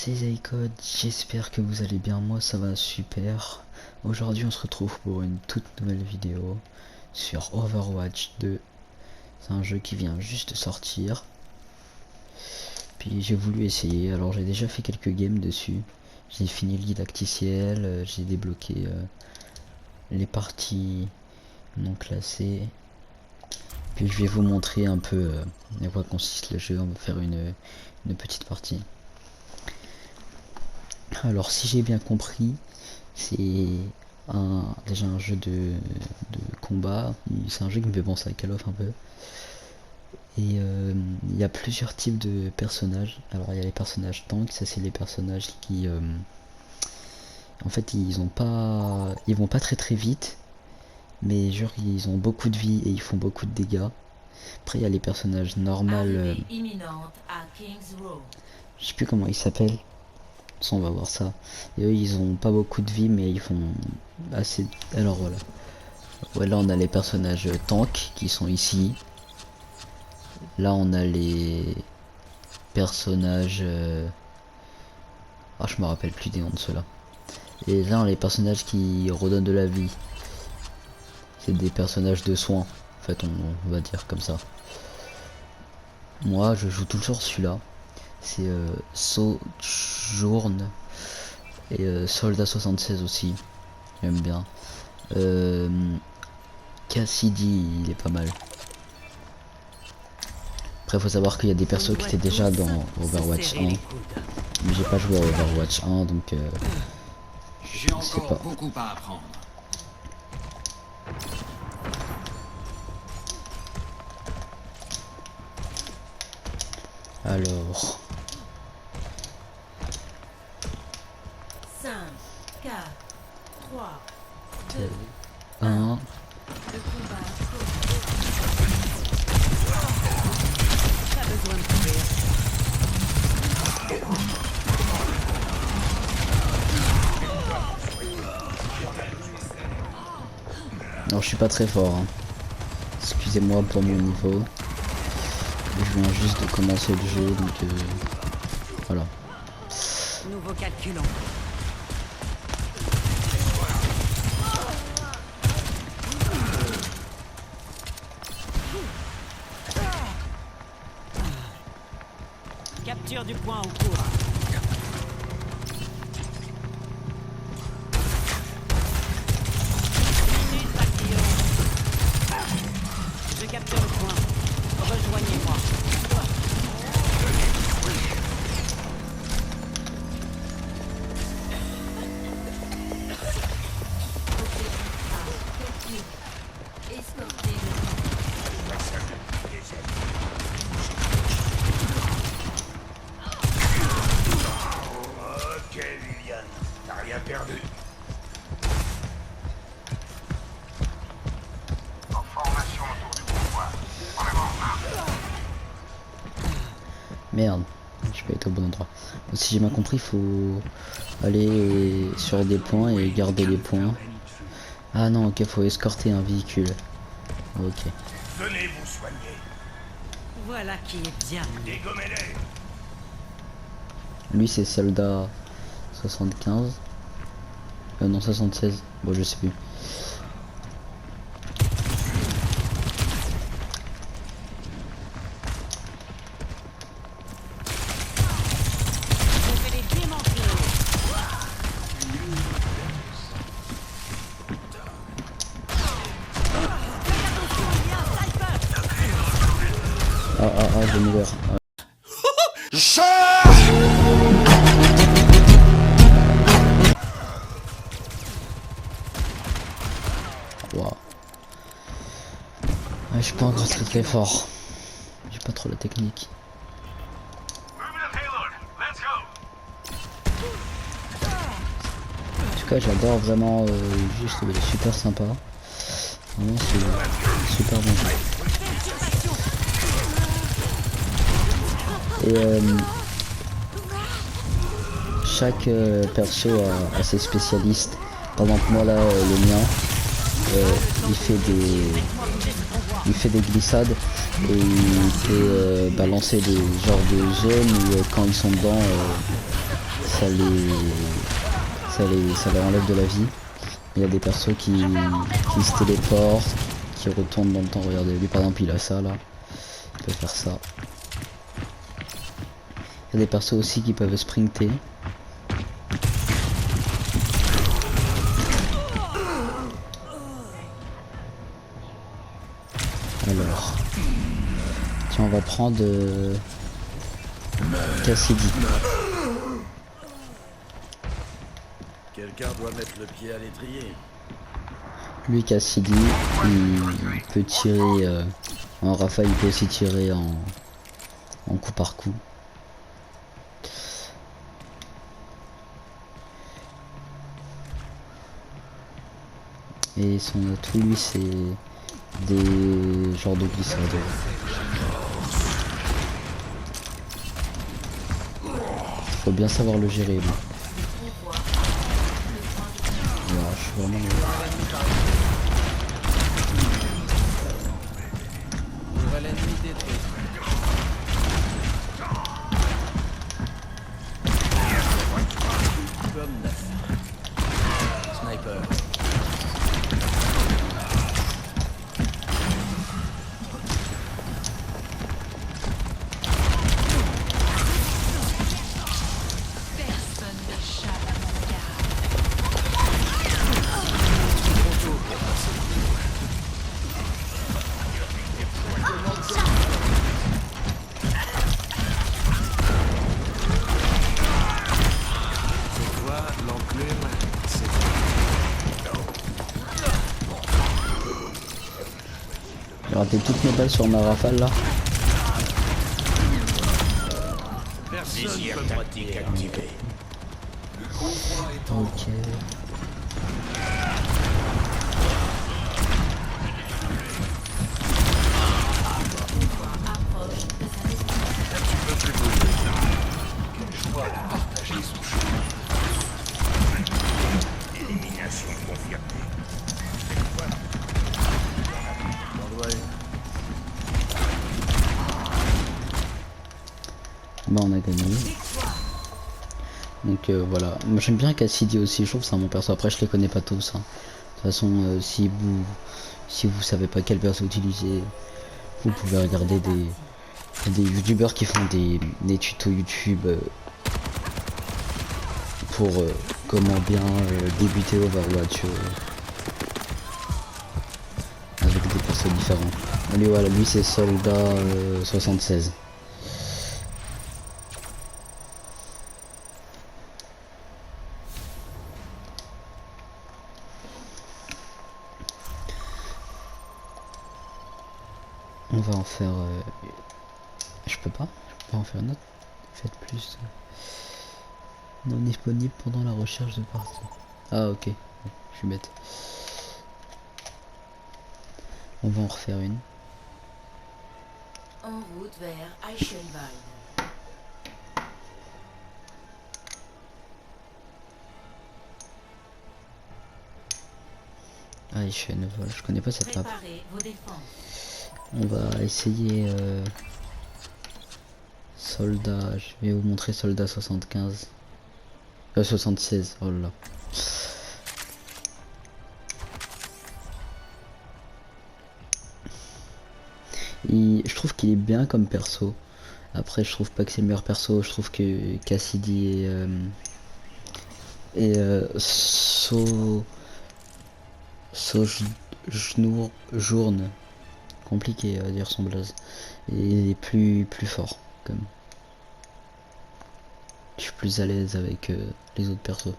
c'est Zycode, j'espère que vous allez bien, moi ça va super. Aujourd'hui on se retrouve pour une toute nouvelle vidéo sur Overwatch 2. C'est un jeu qui vient juste de sortir. Puis j'ai voulu essayer, alors j'ai déjà fait quelques games dessus. J'ai fini le didacticiel, j'ai débloqué les parties non classées. Puis je vais vous montrer un peu à quoi consiste le jeu, on va faire une petite partie. Alors si j'ai bien compris, c'est déjà un jeu de combat, c'est un jeu qui me fait penser à Call of un peu. Et il y a plusieurs types de personnages. Alors il y a les personnages tanks, ça c'est les personnages qui en fait ils vont pas très vite, mais genre ils ont beaucoup de vie et ils font beaucoup de dégâts. Après il y a les personnages normaux, je sais plus comment ils s'appellent. Ça, on va voir ça. Et eux ils ont pas beaucoup de vie mais ils font assez. Alors voilà. Ouais, là on a les personnages tanks qui sont ici. Là on a les personnages ah, je me rappelle plus des noms de ceux-là. Et là on a les personnages qui redonnent de la vie. C'est des personnages de soins. En fait on va dire comme ça. Moi je joue toujours celui-là. C'est Sojourn et Soldat 76 aussi. J'aime bien. Cassidy il est pas mal. Après faut savoir qu'il y a des persos qui étaient déjà dans Overwatch 1. Mais j'ai pas joué à Overwatch 1 donc je sais pas. Beaucoup à apprendre. Alors 5, 4, 3, 1. le combat. Pas besoin de courir. Alors je suis pas très fort hein. Excusez-moi pour mon niveau. Je viens juste de commencer le jeu donc voilà. Nouveau calculant. Capture du point au cours. Je capture le point. Rejoignez-moi. Ok Liliane, t'as rien perdu. En formation autour du pouvoir. En avant, Merde, je vais être au bon endroit. Si j'ai bien compris, il faut aller sur des points et garder les points. Ah non, ok, faut escorter un véhicule. Ok. venez vous soigner. Voilà qui est bien. Dégommez-les. Lui c'est soldat 75. Non 76. Bon je sais plus. Je vais les démanteler. Je meurs. Wow. Ouais, je suis pas encore très fort. J'ai pas trop la technique. En tout cas j'adore vraiment juste super sympa. Vraiment c'est super bon jeu. Et chaque perso a ses spécialistes. Par exemple moi là le mien il fait des glissades et il peut balancer des genres de zones où quand ils sont dedans ça leur enlève de la vie. Il y a des persos qui se téléportent, qui retournent dans le temps. Regardez, lui par exemple il a ça là, il peut faire ça. Il y a des persos aussi qui peuvent sprinter. Alors, tiens, on va prendre Cassidy. Quelqu'un doit mettre le pied à l'étrier. Lui, Cassidy, il peut tirer en rafale, il peut aussi tirer en coup par coup. Et son atout, lui, c'est des genres de glissade. Faut bien savoir le gérer, lui. Voilà, je suis vraiment... Nouvel ennemi détruit. Comme neuf. Sniper. J'ai raté toutes mes balles sur ma rafale là. Visière tactique activée. Ok. Élimination confirmée. Bah on a gagné. Donc voilà. Moi j'aime bien Cassidy aussi, je trouve que c'est un bon perso. Après je les connais pas tous. Hein. De toute façon si vous savez pas quel perso utiliser, vous pouvez regarder des youtubeurs qui font des tutos YouTube pour comment bien débuter Overwatch avec des persos différents. Lui voilà, lui c'est Soldat 76. On va en faire... je peux pas en faire une autre. Faites plus. Non disponible pendant la recherche de partie. Ah ok, je suis bête. On va en refaire une. En route vers Eichenwald. Eichenwald, je connais pas cette map. Préparez vos défenses. On va essayer soldat, je vais vous montrer soldat 75. 76, oh là. Je trouve qu'il est bien comme perso. Après je trouve pas que c'est le meilleur perso, je trouve que Cassidy et Journe, compliqué à dire son blaze, et il est plus fort comme. Je suis plus à l'aise avec les autres persos.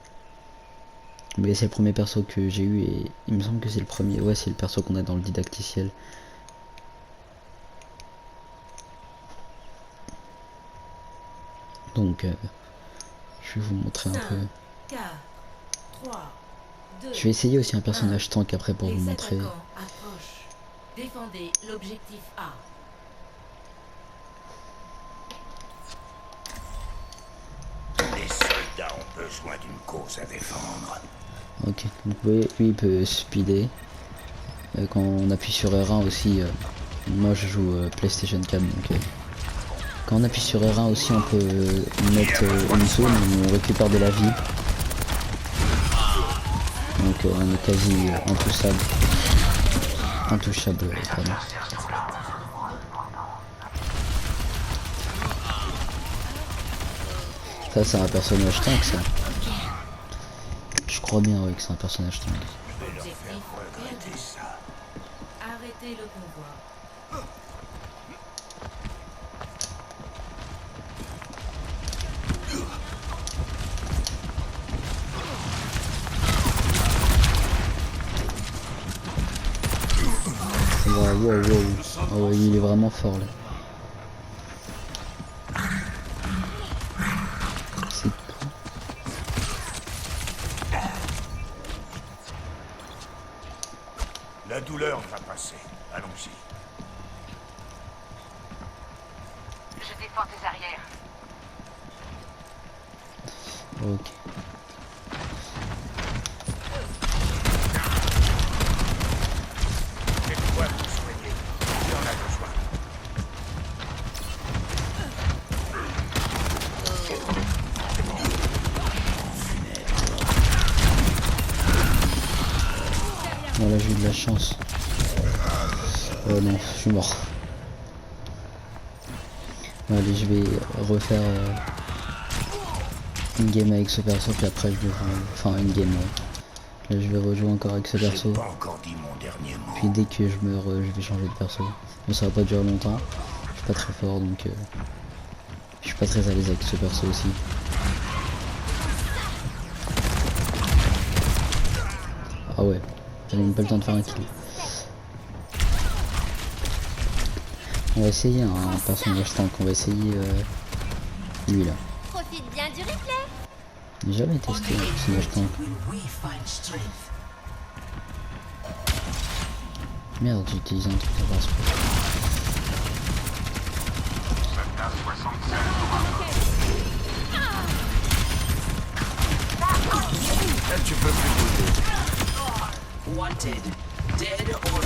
Mais c'est le premier perso que j'ai eu et il me semble que c'est le premier. Ouais, c'est le perso qu'on a dans le didacticiel. Donc je vais vous montrer un peu. 4, 3, 2, Je vais essayer aussi un personnage tank après pour vous montrer. Les attaquants approchent. Défendez l'objectif A. Les soldats ont besoin d'une cause à défendre. Ok, donc vous voyez, lui il peut speeder. Quand on appuie sur R1 aussi, moi je joue PlayStation 4 donc Quand on appuie sur R1 aussi, on peut mettre une zone où on récupère de la vie. Donc on est quasi intouchable. Intouchable, pardon. Ça c'est un personnage tank ça. Je crois bien oui que c'est un personnage tank. Objectif perdu. Arrêtez le convoi. Wow. Oh ouais, il est vraiment fort là. C'est tout. La douleur va passer. Allons-y. Je défends tes arrières. Ok. Faites-moi vous soigner. Il en a besoin. Voilà, j'ai eu de la chance. Oh non, je suis mort. Bon, allez, je vais refaire une game avec ce perso, puis après je vais... Enfin, une game, ouais. Là, je vais rejouer encore avec ce perso. J'ai pas encore dit mon dernier mot. Puis dès que je meurs, je vais changer de perso. Mais ça va pas durer longtemps. Je suis pas très fort, donc... je suis pas très à l'aise avec ce perso aussi. Ah ouais, j'avais même pas le temps de faire un kill. On va essayer un personnage tank, on va essayer lui là. Profite bien du replay. J'ai jamais testé un personnage tank. Merde, j'ai utilisé un truc à base. Là, tu peux plus bouger. Wanted. Dead or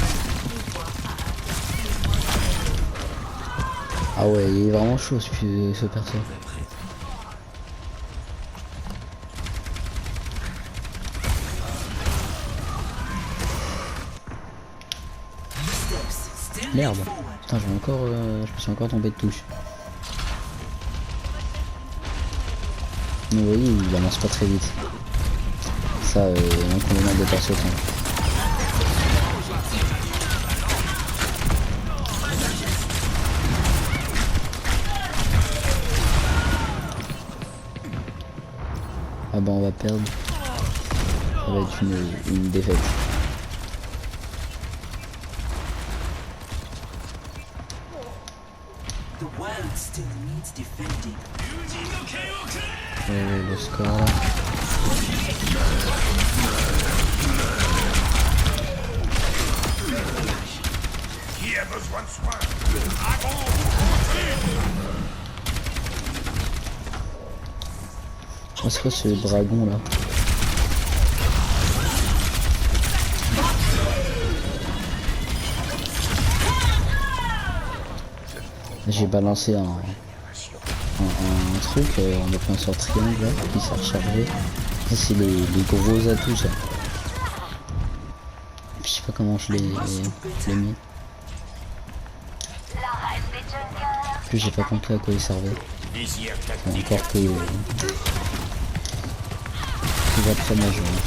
Ah ouais, il est vraiment chaud ce perso. Merde. Putain, j'ai encore, je me suis encore tombé de touche. Mais vous voyez, il avance pas très vite. Ça, l'inconvénient des persos. Ah bah on va perdre. Ça va être une défaite. the world still needs defending. Le score là. Qui a besoin de soins? Oh, c'est quoi ce dragon là? J'ai balancé un truc en appuyant sur triangle là, qui s'est rechargé. Ça c'est les gros atouts ça. Je sais pas comment je l'ai mis. En plus j'ai pas compris à quoi il servait. Encore que après ma journée.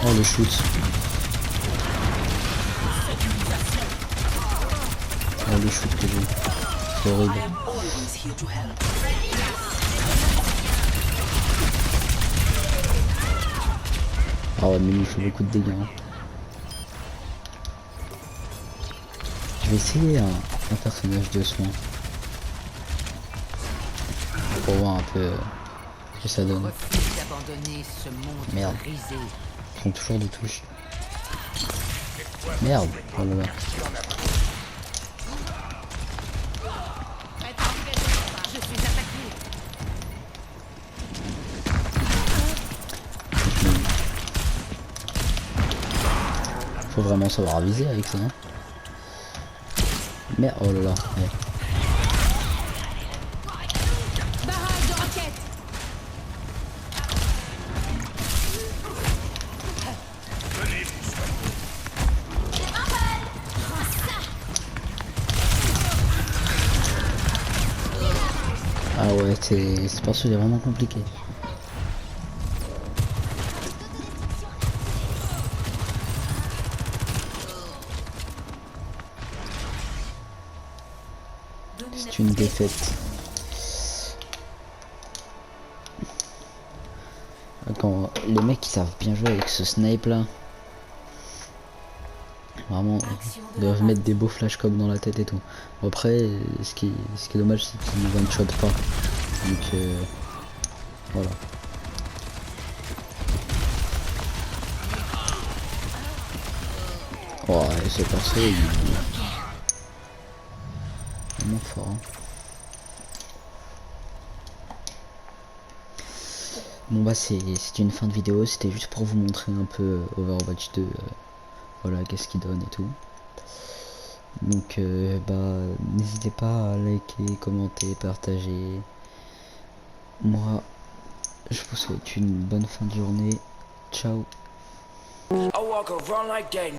Oh le shoot. Oh le shoot que j'ai. C'est horrible. Always here to help. Ah ouais mais lui il fait beaucoup de dégâts. Hein. Je vais essayer un personnage de soin. Pour voir un peu ce que ça donne. Refuse d'abandonner ce monde Merde. brisé. Ils font toujours des touches. Merde. Oh là là. Je suis attaqué. Faut vraiment savoir viser avec ça. Hein. Mais oh là là, ouais. Barrage de roquettes. Ah ouais, c'est parce que c'est vraiment compliqué. C'est une défaite. Quand les mecs qui savent bien jouer avec ce snipe là, vraiment, ils doivent mettre des beaux flashcocks dans la tête et tout. Bon, après, ce qui est dommage, c'est qu'ils ne one-shot pas. Donc voilà. Oh, et ce perso, il est vraiment fort. Hein. Bon bah c'est une fin de vidéo, c'était juste pour vous montrer un peu Overwatch 2, voilà qu'est-ce qu'il donne et tout. Donc bah n'hésitez pas à liker, commenter, partager. Moi je vous souhaite une bonne fin de journée. Ciao. I walk around like gang.